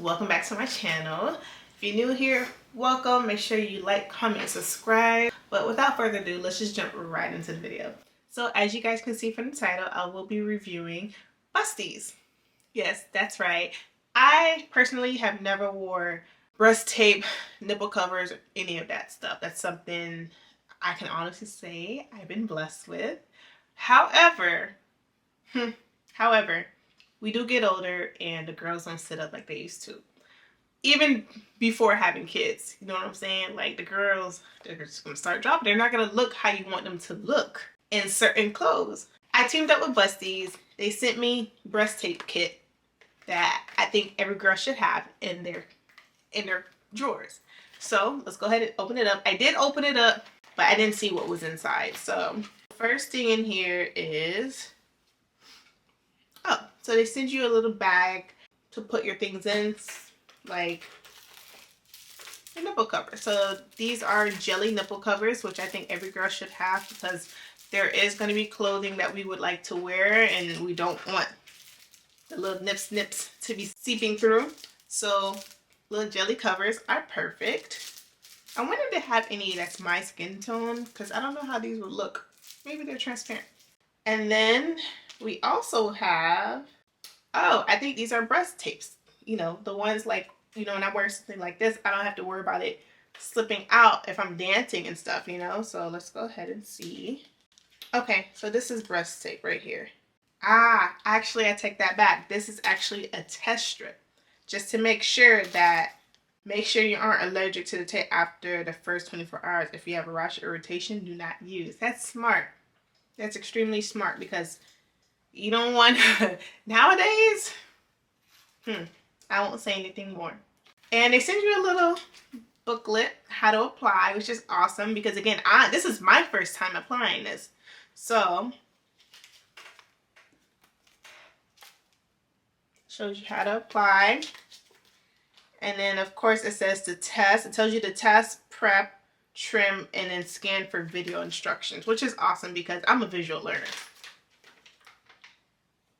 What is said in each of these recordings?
welcome back to my channel. If you're new here, welcome. Make sure you like, comment, subscribe. But without further ado, let's just jump right into the video. So as you guys can see from the title, I will be reviewing Busties. Yes, that's right. I personally have never wore breast tape, nipple covers, or any of that stuff. That's something I can honestly say I've been blessed with. However, we do get older and the girls don't sit up like they used to. Even before having kids, you know what I'm saying? Like the girls, they're just gonna start dropping. They're not gonna look how you want them to look in certain clothes. I teamed up with Busties. They sent me breast tape kit that I think every girl should have in their drawers. So let's go ahead and open it up. I did open it up, but I didn't see what was inside. So first thing in here is, so they send you a little bag to put your things in, like a nipple cover. So these are jelly nipple covers, which I think every girl should have because there is going to be clothing that we would like to wear and we don't want the little nips to be seeping through. So little jelly covers are perfect. I wonder if they have any that's my skin tone because I don't know how these would look. Maybe they're transparent. And then we also have, I think these are breast tapes. You know, the ones like, you know, when I wear something like this, I don't have to worry about it slipping out if I'm dancing and stuff, you know. So let's go ahead and see. Okay, so this is breast tape right here. Actually, I take that back. This is actually a test strip. Just to make sure you aren't allergic to the tape after the first 24 hours. If you have a rash or irritation, do not use. That's smart. That's extremely smart because you don't want nowadays. I won't say anything more. And they send you a little booklet how to apply, which is awesome because again, this is my first time applying this. So shows you how to apply. And then of course it says to test. It tells you to test, prep, trim, and then scan for video instructions, which is awesome because I'm a visual learner.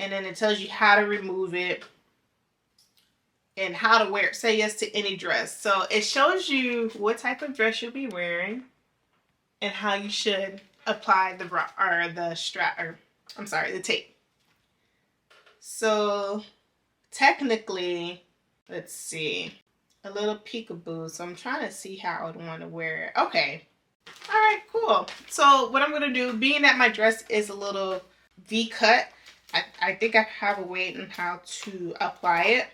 And then it tells you how to remove it and how to wear it. Say yes to any dress. So it shows you what type of dress you'll be wearing and how you should apply the bra or the strap, or I'm sorry, the tape. So technically, let's see, a little peekaboo. So I'm trying to see how I would want to wear it. Okay. All right, cool. So what I'm going to do, being that my dress is a little V-cut, I think I have a way on how to apply it.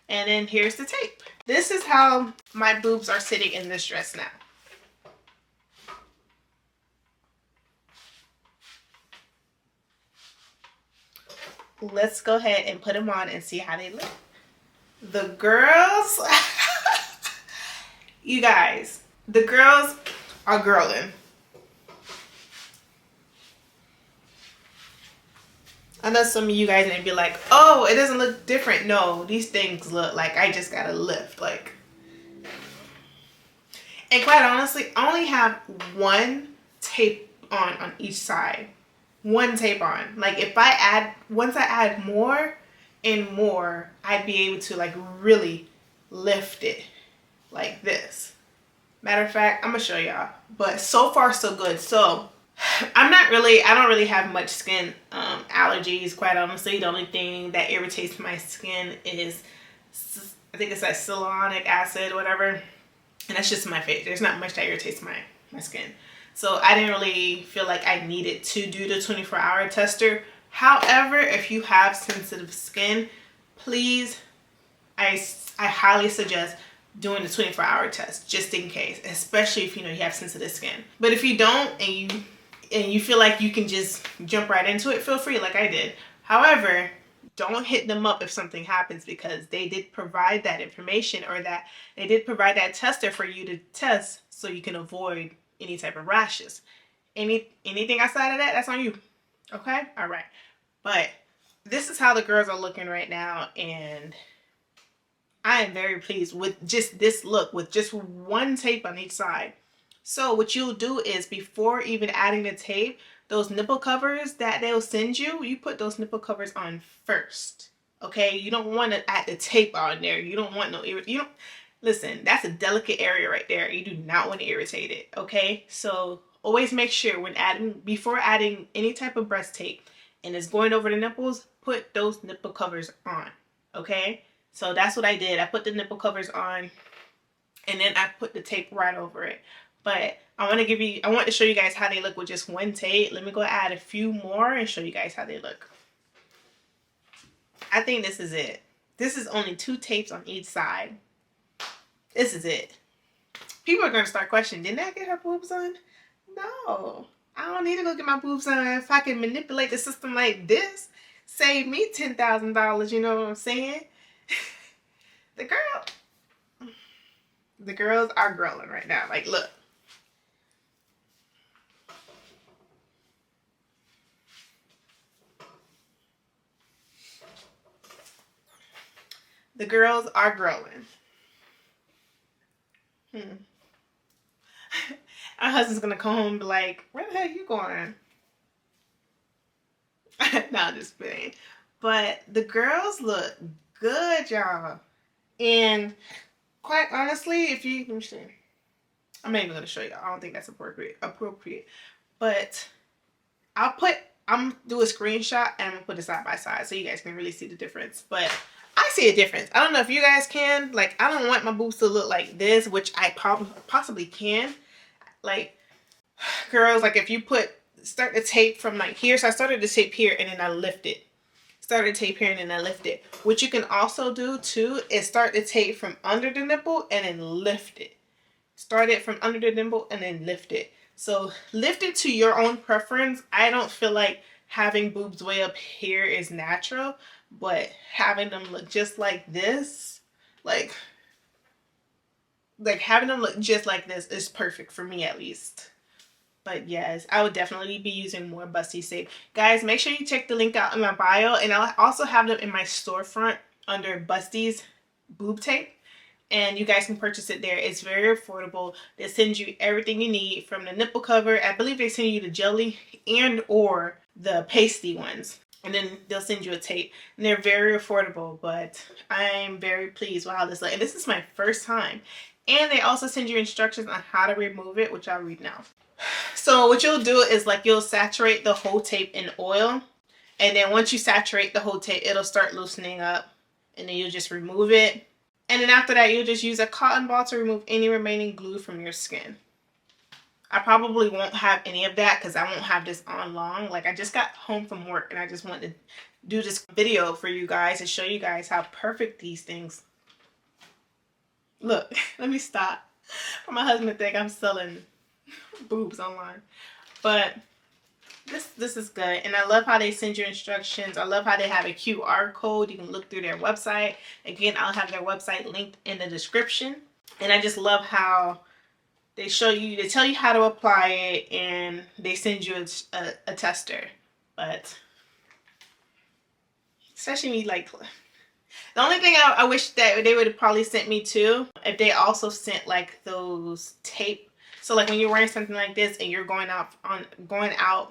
And then here's the tape. This is how my boobs are sitting in this dress now. Let's go ahead and put them on and see how they look. The girls, you guys, the girls are girling. I know some of you guys may be like, oh, it doesn't look different. No, these things look like I just got to lift. Like, and quite honestly, I only have one tape on each side. One tape on. Like if once I add more and more, I'd be able to like really lift it like this. Matter of fact, I'm gonna show y'all. But so far so good. So I don't really have much skin allergies, quite honestly. The only thing that irritates my skin is, I think it's like salicylic acid or whatever. And that's just my face. There's not much that irritates my skin. So I didn't really feel like I needed to do the 24-hour tester. However, if you have sensitive skin, please, I highly suggest doing the 24-hour test just in case, especially if you know you have sensitive skin. But if you don't and you feel like you can just jump right into it, feel free like I did. However, don't hit them up if something happens because they did provide that information, or that they did provide that tester for you to test so you can avoid any type of rashes. Anything outside of that, that's on you. Okay? All right. But this is how the girls are looking right now, and I am very pleased with just this look with just one tape on each side. So what you'll do is, before even adding the tape, those nipple covers that they'll send you, you put those nipple covers on first. Okay, you don't want to add the tape on there. You don't want no you don't listen, that's a delicate area right there. You do not want to irritate it. Okay, so always make sure when before adding any type of breast tape and it's going over the nipples, put those nipple covers on. Okay, so that's what I did. I put the nipple covers on and then I put the tape right over it. But I want to show you guys how they look with just one tape. Let me go add a few more and show you guys how they look. I think this is it. This is only 2 tapes on each side. This is it. People are going to start questioning, didn't I get her boobs on? No. I don't need to go get my boobs on if I can manipulate the system like this. Save me $10,000, you know what I'm saying? The girls are growing right now. Like, look. The girls are growing. Our husband's gonna come home and be like, where the hell are you going? No, I'm just kidding. But the girls look good, y'all. And quite honestly, if you, let me see. I'm not even gonna show you. I don't think that's appropriate. But I'm gonna do a screenshot and I'm gonna put it side by side so you guys can really see the difference. But I see a difference. I don't know if you guys can. Like, I don't want my boobs to look like this, which I possibly can. Like, girls, like if you start the tape from like here. So I started the tape here and then I lift it. Started tape here and then I lift it. What you can also do too is start the tape from under the nipple and then lift it. Start it from under the nipple and then lift it. So lift it to your own preference. I don't feel like having boobs way up here is natural, but having them look just like this, like having them look just like this is perfect for me at least. But yes, I would definitely be using more Busties tape. Guys, make sure you check the link out in my bio, and I'll also have them in my storefront under Busties Boob Tape. And you guys can purchase it there. It's very affordable. They send you everything you need from the nipple cover. I believe they send you the jelly and or the pasty ones. And then they'll send you a tape. And they're very affordable, but I'm very pleased with how this looks. And this is my first time. And they also send you instructions on how to remove it, which I'll read now. So what you'll do is like you'll saturate the whole tape in oil. And then once you saturate the whole tape, it'll start loosening up. And then you'll just remove it. And then after that, you'll just use a cotton ball to remove any remaining glue from your skin. I probably won't have any of that because I won't have this on long. Like, I just got home from work and I just wanted to do this video for you guys to show you guys how perfect these things look. Let me stop. For my husband to think I'm selling boobs online. But this is good. And I love how they send you instructions. I love how they have a QR code. You can look through their website. Again, I'll have their website linked in the description. And I just love how they tell you how to apply it, and they send you a tester. But especially me, like, the only thing I wish that they would have probably sent me too, if they also sent like those tape. So like when you're wearing something like this and you're going out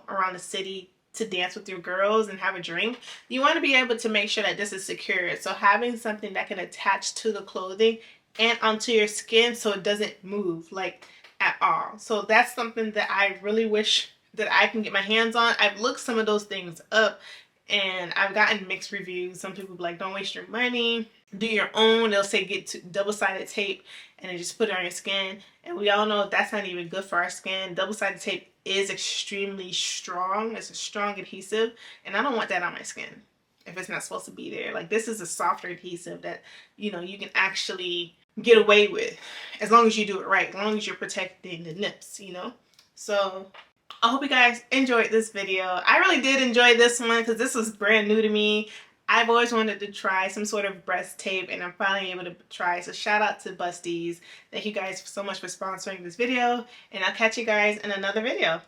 around the city to dance with your girls and have a drink, you want to be able to make sure that this is secure. So having something that can attach to the clothing and onto your skin so it doesn't move like at all. So that's something that I really wish that I can get my hands on. I've looked some of those things up and I've gotten mixed reviews. Some people be like, don't waste your money, do your own. They'll say get double-sided tape and then just put it on your skin. And we all know that's not even good for our skin. Double-sided tape is extremely strong. It's a strong adhesive, and I don't want that on my skin if it's not supposed to be there. Like, this is a softer adhesive that, you know, you can actually get away with as long as you do it right, as long as you're protecting the nips, you know. So I hope you guys enjoyed this video. I really did enjoy this one because this was brand new to me. I've always wanted to try some sort of breast tape, and I'm finally able to try. So shout out to Busties. Thank you guys so much for sponsoring this video, and I'll catch you guys in another video.